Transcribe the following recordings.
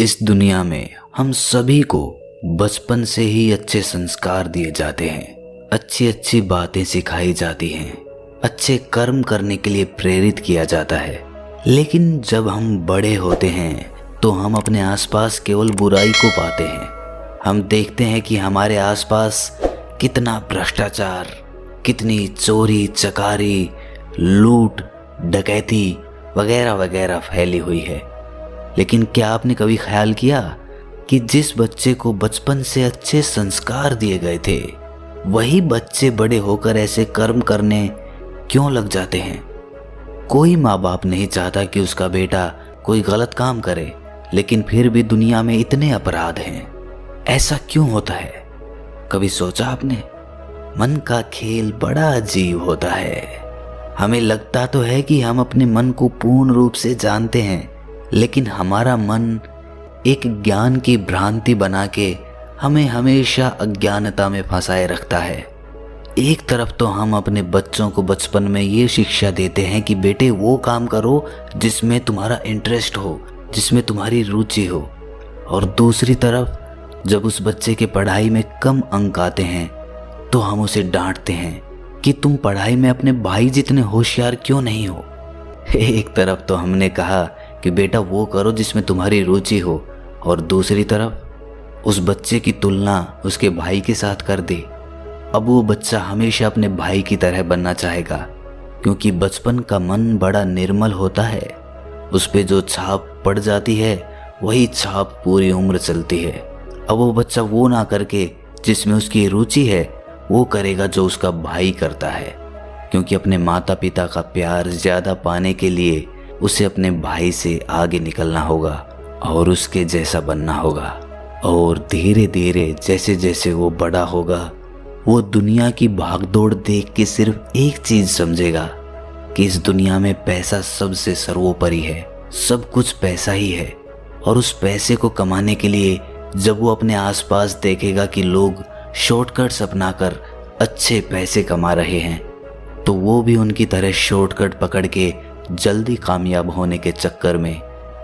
इस दुनिया में हम सभी को बचपन से ही अच्छे संस्कार दिए जाते हैं, अच्छी अच्छी बातें सिखाई जाती हैं, अच्छे कर्म करने के लिए प्रेरित किया जाता है। लेकिन जब हम बड़े होते हैं तो हम अपने आसपास केवल बुराई को पाते हैं। हम देखते हैं कि हमारे आसपास कितना भ्रष्टाचार, कितनी चोरी चकारी, लूट डकैती वगैरह वगैरह फैली हुई है। लेकिन क्या आपने कभी ख्याल किया कि जिस बच्चे को बचपन से अच्छे संस्कार दिए गए थे, वही बच्चे बड़े होकर ऐसे कर्म करने क्यों लग जाते हैं? कोई माँ बाप नहीं चाहता कि उसका बेटा कोई गलत काम करे, लेकिन फिर भी दुनिया में इतने अपराध हैं। ऐसा क्यों होता है? कभी सोचा आपने? मन का खेल बड़ा अजीब होता है। हमें लगता तो है कि हम अपने मन को पूर्ण रूप से जानते हैं, लेकिन हमारा मन एक ज्ञान की भ्रांति बना के हमें हमेशा अज्ञानता में फंसाए रखता है। एक तरफ तो हम अपने बच्चों को बचपन में ये शिक्षा देते हैं कि बेटे वो काम करो जिसमें तुम्हारा इंटरेस्ट हो, जिसमें तुम्हारी रुचि हो, और दूसरी तरफ जब उस बच्चे के पढ़ाई में कम अंक आते हैं तो हम उसे डांटते हैं कि तुम पढ़ाई में अपने भाई जितने होशियार क्यों नहीं हो। एक तरफ तो हमने कहा कि बेटा वो करो जिसमें तुम्हारी रुचि हो, और दूसरी तरफ उस बच्चे की तुलना उसके भाई के साथ कर दे। अब वो बच्चा हमेशा अपने भाई की तरह बनना चाहेगा, क्योंकि बचपन का मन बड़ा निर्मल होता है। उस पे जो छाप पड़ जाती है वही छाप पूरी उम्र चलती है। अब वो बच्चा वो ना करके जिसमें उसकी रुचि है वो करेगा जो उसका भाई करता है, क्योंकि अपने माता पिता का प्यार ज़्यादा पाने के लिए उसे अपने भाई से आगे निकलना होगा और उसके जैसा बनना होगा। और धीरे धीरे जैसे जैसे वो बड़ा होगा, वो दुनिया की भागदौड़ देख के सिर्फ एक चीज़ समझेगा कि इस दुनिया में पैसा सबसे सर्वोपरि है, सब कुछ पैसा ही है। और उस पैसे को कमाने के लिए जब वो अपने आसपास देखेगा कि लोग शॉर्टकट्स अपनाकर अच्छे पैसे कमा रहे हैं, तो वो भी उनकी तरह शॉर्टकट पकड़ के जल्दी कामयाब होने के चक्कर में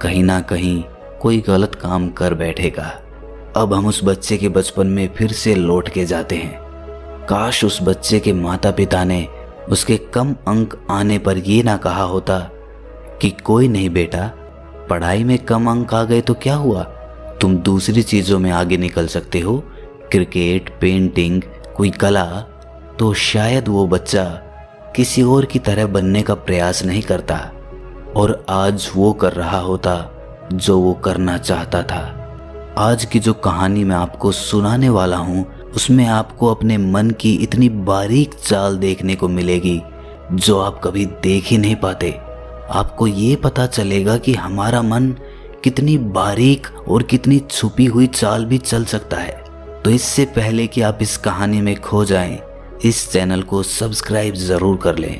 कहीं ना कहीं कोई गलत काम कर बैठेगा। अब हम उस बच्चे के बचपन में फिर से लौट के जाते हैं। काश उस बच्चे के माता पिता ने उसके कम अंक आने पर ये ना कहा होता कि कोई नहीं बेटा, पढ़ाई में कम अंक आ गए तो क्या हुआ, तुम दूसरी चीज़ों में आगे निकल सकते हो, क्रिकेट, पेंटिंग, कोई कला। तो शायद वो बच्चा किसी और की तरह बनने का प्रयास नहीं करता और आज वो कर रहा होता जो वो करना चाहता था। आज की जो कहानी मैं आपको सुनाने वाला हूँ उसमें आपको अपने मन की इतनी बारीक चाल देखने को मिलेगी जो आप कभी देख ही नहीं पाते। आपको ये पता चलेगा कि हमारा मन कितनी बारीक और कितनी छुपी हुई चाल भी चल सकता है। तो इससे पहले कि आप इस कहानी में खो जाएं, इस चैनल को सब्सक्राइब ज़रूर कर लें।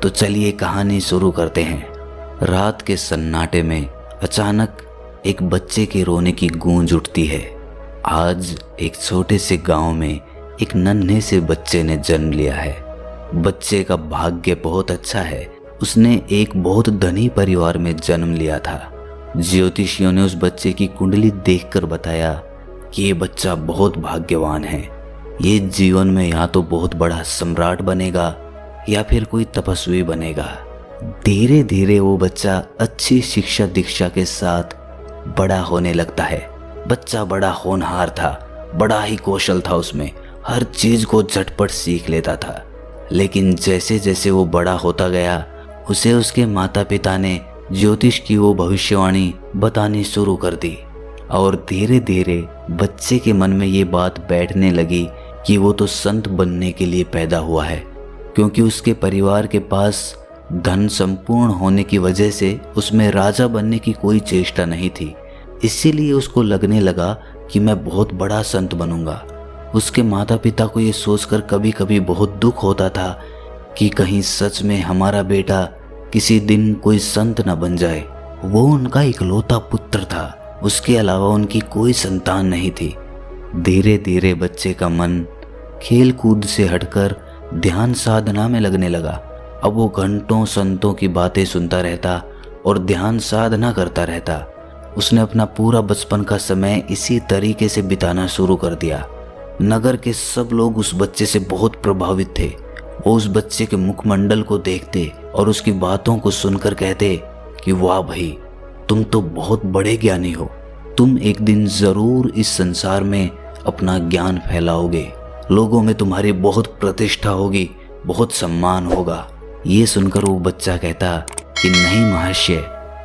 तो चलिए कहानी शुरू करते हैं। रात के सन्नाटे में अचानक एक बच्चे के रोने की गूंज उठती है। आज एक छोटे से गांव में एक नन्हे से बच्चे ने जन्म लिया है। बच्चे का भाग्य बहुत अच्छा है, उसने एक बहुत धनी परिवार में जन्म लिया था। ज्योतिषियों ने उस बच्चे की कुंडली देखकर बताया कि ये बच्चा बहुत भाग्यवान है, ये जीवन में या तो बहुत बड़ा सम्राट बनेगा या फिर कोई तपस्वी बनेगा। धीरे धीरे वो बच्चा अच्छी शिक्षा दीक्षा के साथ बड़ा होने लगता है। बच्चा बड़ा होनहार था, बड़ा ही कौशल था, उसमें हर चीज़ को झटपट सीख लेता था। लेकिन जैसे जैसे वो बड़ा होता गया, उसे उसके माता पिता ने ज्योतिष की वो भविष्यवाणी बतानी शुरू कर दी और धीरे धीरे बच्चे के मन में ये बात बैठने लगी कि वो तो संत बनने के लिए पैदा हुआ है, क्योंकि उसके परिवार के पास धन संपूर्ण होने की वजह से उसमें राजा बनने की कोई चेष्टा नहीं थी। इसीलिए उसको लगने लगा कि मैं बहुत बड़ा संत बनूंगा। उसके माता पिता को ये सोचकर कभी कभी बहुत दुख होता था कि कहीं सच में हमारा बेटा किसी दिन कोई संत न बन जाए। वो उनका इकलौता पुत्र था, उसके अलावा उनकी कोई संतान नहीं थी। धीरे धीरे बच्चे का मन खेल कूद से हटकर ध्यान साधना में लगने लगा। अब वो घंटों संतों की बातें सुनता रहता और ध्यान साधना करता रहता। उसने अपना पूरा बचपन का समय इसी तरीके से बिताना शुरू कर दिया। नगर के सब लोग उस बच्चे से बहुत प्रभावित थे। वो उस बच्चे के मुखमंडल को देखते और उसकी बातों को सुनकर कहते कि वाह भाई, तुम तो बहुत बड़े ज्ञानी हो, तुम एक दिन जरूर इस संसार में अपना ज्ञान फैलाओगे, लोगों में तुम्हारी बहुत प्रतिष्ठा होगी, बहुत सम्मान होगा। ये सुनकर वो बच्चा कहता कि नहीं महर्षि,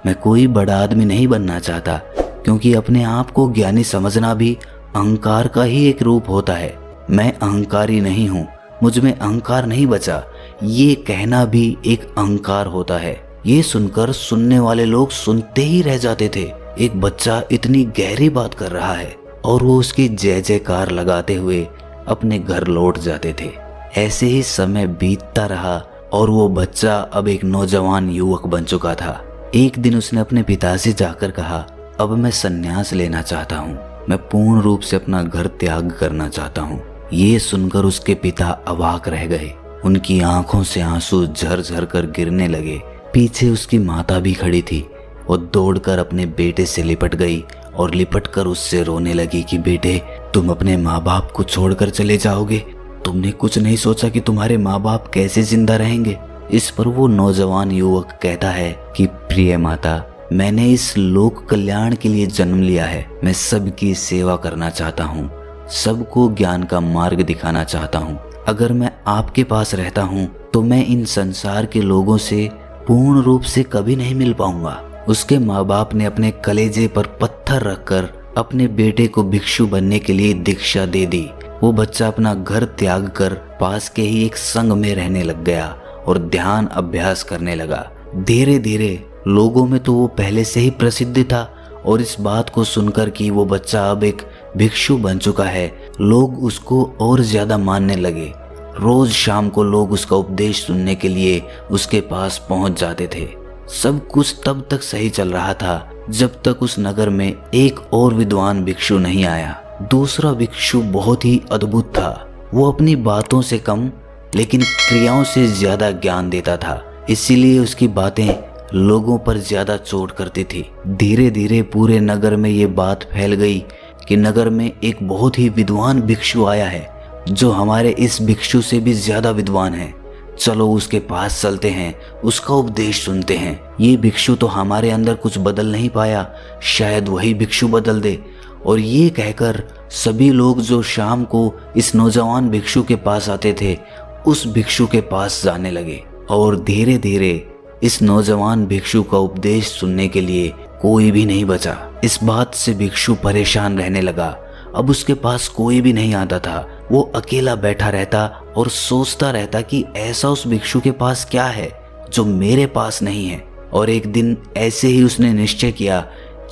मैं कोई बड़ा आदमी नहीं बनना चाहता, क्योंकि अपने आप को ज्ञानी समझना भी अहंकार का ही एक रूप होता है। मैं अहंकारी नहीं हूँ, मुझ में अहंकार नहीं बचा, ये कहना भी एक अहंकार होता है। ये सुनकर सुनने वाले लोग सुनते ही रह जाते थे। एक बच्चा इतनी गहरी बात कर रहा है, और वो उसकी जय जयकार लगाते हुए अपने घर लौट जाते थे। ऐसे ही समय बीतता रहा और वो बच्चा अब एक नौजवान युवक बन चुका था। एक दिन उसने अपने पिता से जाकर कहा, अब मैं संन्यास लेना चाहता हूँ, मैं पूर्ण रूप से अपना घर त्याग करना चाहता हूँ। ये सुनकर उसके पिता अवाक रह गए। उनकी आंखों से आंसू झरझर कर गिरने लगे। पीछे उसकी माता भी खड़ी थी। वो दौड़कर अपने बेटे से लिपट गई और लिपटकर उससे रोने लगी कि बेटे, तुम अपने माँ बाप को छोड़कर चले जाओगे? तुमने कुछ नहीं सोचा कि तुम्हारे माँ बाप कैसे जिंदा रहेंगे? इस पर वो नौजवान युवक कहता है कि प्रिय माता, मैंने इस लोक कल्याण के लिए जन्म लिया है। मैं सबकी सेवा करना चाहता हूँ, सबको ज्ञान का मार्ग दिखाना चाहता हूँ। अगर मैं आपके पास रहता हूँ तो मैं इन संसार के लोगों से पूर्ण रूप से कभी नहीं मिल पाऊंगा। उसके माँ बाप ने अपने कलेजे पर पत्थर रखकर अपने बेटे को भिक्षु बनने के लिए दीक्षा दे दी। वो बच्चा अपना घर त्याग कर पास के ही एक संघ में रहने लग गया और ध्यान अभ्यास करने लगा। धीरे धीरे लोगों में तो वो पहले से ही प्रसिद्ध था, और इस बात को सुनकर कि वो बच्चा अब एक भिक्षु बन चुका है, लोग उसको और ज्यादा मानने लगे। रोज शाम को लोग उसका उपदेश सुनने के लिए उसके पास पहुंच जाते थे। सब कुछ तब तक सही चल रहा था जब तक उस नगर में एक और विद्वान भिक्षु नहीं आया। दूसरा भिक्षु बहुत ही अद्भुत था। वो अपनी बातों से कम लेकिन क्रियाओं से ज्यादा ज्ञान देता था, इसीलिए उसकी बातें लोगों पर ज्यादा चोट करती थी। धीरे धीरे पूरे नगर में ये बात फैल गई कि नगर में एक बहुत ही विद्वान भिक्षु आया है, जो हमारे इस भिक्षु से भी ज्यादा विद्वान है। चलो उसके पास चलते हैं, उसका उपदेश सुनते हैं। ये भिक्षु तो हमारे अंदर कुछ बदल नहीं पाया, शायद वही भिक्षु बदल दे। और ये कहकर सभी लोग जो शाम को इस नौजवान भिक्षु के पास आते थे, उस भिक्षु के पास जाने लगे। और धीरे धीरे इस नौजवान भिक्षु का उपदेश सुनने के लिए कोई भी नहीं बचा। इस बात से भिक्षु परेशान रहने लगा। अब उसके पास कोई भी नहीं आता था। वो अकेला बैठा रहता और सोचता रहता कि ऐसा उस भिक्षु के पास क्या है जो मेरे पास नहीं है। और एक दिन ऐसे ही उसने निश्चय किया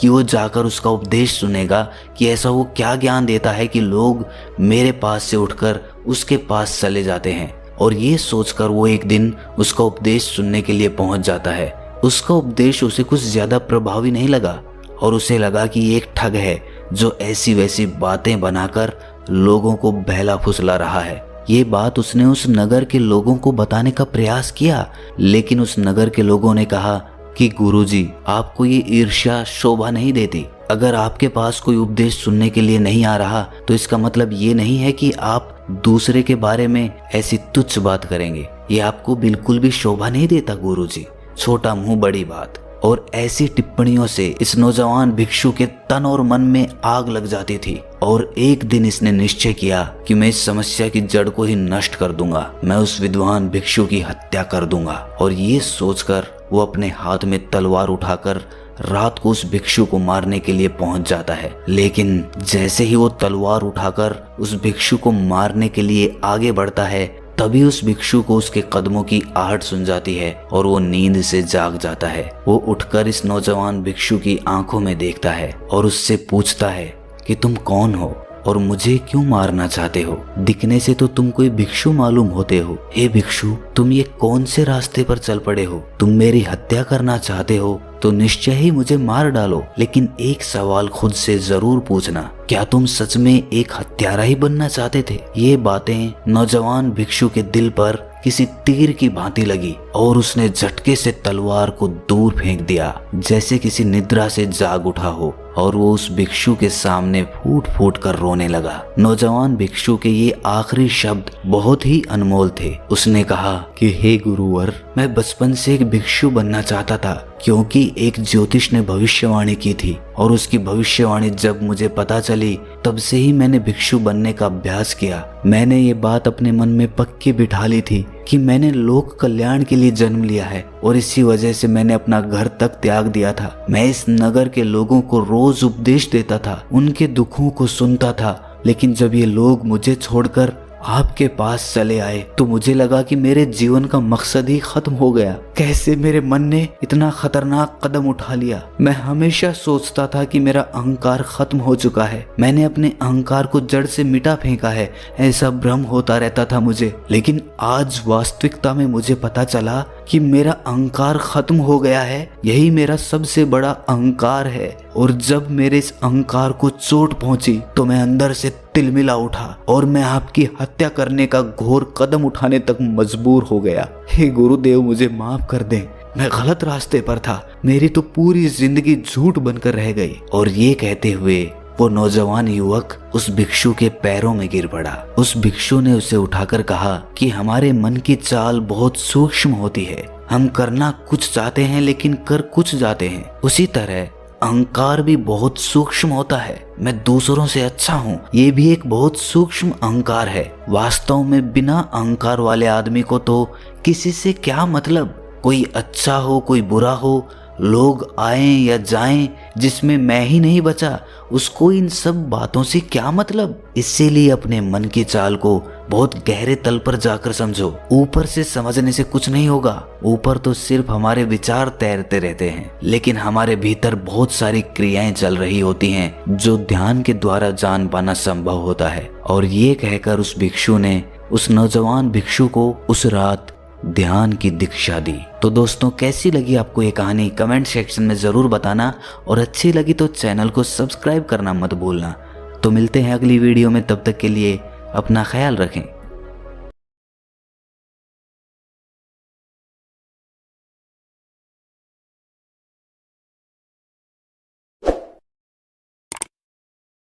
कि वो जाकर उसका उपदेश सुनेगा कि ऐसा वो क्या ज्ञान देता है कि लोग मेरे पास से उठकर उसके पास चले जाते हैं। और ये सोचकर वो एक दिन उसका उपदेश सुनने के लिए पहुंच जाता है। उसका उपदेश उसे कुछ ज्यादा प्रभावी नहीं लगा और उसे लगा कि ये एक ठग है जो ऐसी वैसी बातें बनाकर लोगों को बहला फुसला रहा है। ये बात उसने उस नगर के लोगों को बताने का प्रयास किया, लेकिन उस नगर के लोगों ने कहा कि गुरुजी, आपको ये ईर्ष्या शोभा नहीं देती। अगर आपके पास कोई उपदेश सुनने के लिए नहीं आ रहा तो इसका मतलब ये नहीं है कि आप दूसरे के बारे में ऐसी तुच्छ बात करेंगे। ये आपको बिल्कुल भी शोभा नहीं देता गुरुजी। छोटा मुंह बड़ी बात। और ऐसी टिप्पणियों से इस नौजवान भिक्षु के तन और मन में आग लग जाती थी। और एक दिन इसने निश्चय किया कि मैं इस समस्या की जड़ को ही नष्ट कर दूंगा, मैं उस विद्वान भिक्षु की हत्या कर दूंगा। और ये सोचकर वो अपने हाथ में तलवार उठाकर रात को उस भिक्षु को मारने के लिए पहुंच जाता है। लेकिन जैसे ही वो तलवार उठाकर उस भिक्षु को मारने के लिए आगे बढ़ता है, तभी उस भिक्षु को उसके कदमों की आहट सुन जाती है और वो नींद से जाग जाता है। वो उठकर इस नौजवान भिक्षु की आंखों में देखता है और उससे पूछता है कि तुम कौन हो और मुझे क्यों मारना चाहते हो? दिखने से तो तुम कोई भिक्षु मालूम होते हो। हे भिक्षु, तुम ये कौन से रास्ते पर चल पड़े हो? तुम मेरी हत्या करना चाहते हो तो निश्चय ही मुझे मार डालो, लेकिन एक सवाल खुद से जरूर पूछना, क्या तुम सच में एक हत्यारा ही बनना चाहते थे? ये बातें नौजवान भिक्षु के दिल पर किसी तीर की भांति लगी और उसने झटके से तलवार को दूर फेंक दिया जैसे किसी निद्रा से जाग उठा हो, और वो उस भिक्षु के सामने फूट फूट कर रोने लगा। नौजवान भिक्षु के ये आखिरी शब्द बहुत ही अनमोल थे। उसने कहा कि हे गुरुवर, मैं बचपन से एक भिक्षु बनना चाहता था, क्योंकि एक ज्योतिष ने भविष्यवाणी की थी और उसकी भविष्यवाणी जब मुझे पता चली तब से ही मैंने भिक्षु बनने का अभ्यास किया। मैंने ये बात अपने मन में पक्की बिठा ली थी कि मैंने लोक कल्याण के लिए जन्म लिया है, और इसी वजह से मैंने अपना घर तक त्याग दिया था। मैं इस नगर के लोगों को रोज उपदेश देता था, उनके दुखों को सुनता था, लेकिन जब ये लोग मुझे छोड़कर आपके पास चले आए तो मुझे लगा कि मेरे जीवन का मकसद ही खत्म हो गया। कैसे मेरे मन ने इतना खतरनाक कदम उठा लिया। मैं हमेशा सोचता था कि मेरा अहंकार खत्म हो चुका है, मैंने अपने अहंकार को जड़ से मिटा फेंका है, ऐसा भ्रम होता रहता था मुझे। लेकिन आज वास्तविकता में मुझे पता चला कि मेरा अहंकार खत्म हो गया है, यही मेरा सबसे बड़ा अहंकार है। और जब मेरे इस अहंकार को चोट पहुंची तो मैं अंदर से तिलमिला उठा और मैं आपकी हत्या करने का घोर कदम उठाने तक मजबूर हो गया। हे गुरुदेव, मुझे माफ कर दें, मैं गलत रास्ते पर था, मेरी तो पूरी जिंदगी झूठ बनकर रह गई। और ये कहते हुए वो नौजवान युवक उस भिक्षु के पैरों में गिर पड़ा। उस भिक्षु ने उसे उठाकर कहा कि हमारे मन की चाल बहुत सूक्ष्म होती है, हम करना कुछ चाहते हैं लेकिन कर कुछ जाते हैं। उसी तरह अहंकार भी बहुत सूक्ष्म होता है। मैं दूसरों से अच्छा हूँ, ये भी एक बहुत सूक्ष्म अहंकार है। वास्तव में बिना अहंकार वाले आदमी को तो किसी से क्या मतलब, कोई अच्छा हो कोई बुरा हो, लोग आएं या जाएं, जिसमें मैं ही नहीं बचा, उसको इन सब बातों से क्या मतलब। इसीलिए अपने मन की चाल को बहुत गहरे तल पर जाकर समझो। ऊपर से समझने से कुछ नहीं होगा, ऊपर तो सिर्फ हमारे विचार तैरते रहते हैं, लेकिन हमारे भीतर बहुत सारी क्रियाएं चल रही होती हैं जो ध्यान के द्वारा जान पाना संभव होता है। और ये कहकर उस भिक्षु ने उस नौजवान भिक्षु को उस रात ध्यान की दीक्षा दी। तो दोस्तों, कैसी लगी आपको ये कहानी कमेंट सेक्शन में जरूर बताना, और अच्छी लगी तो चैनल को सब्सक्राइब करना मत भूलना। तो मिलते हैं अगली वीडियो में, तब तक के लिए अपना ख्याल रखें।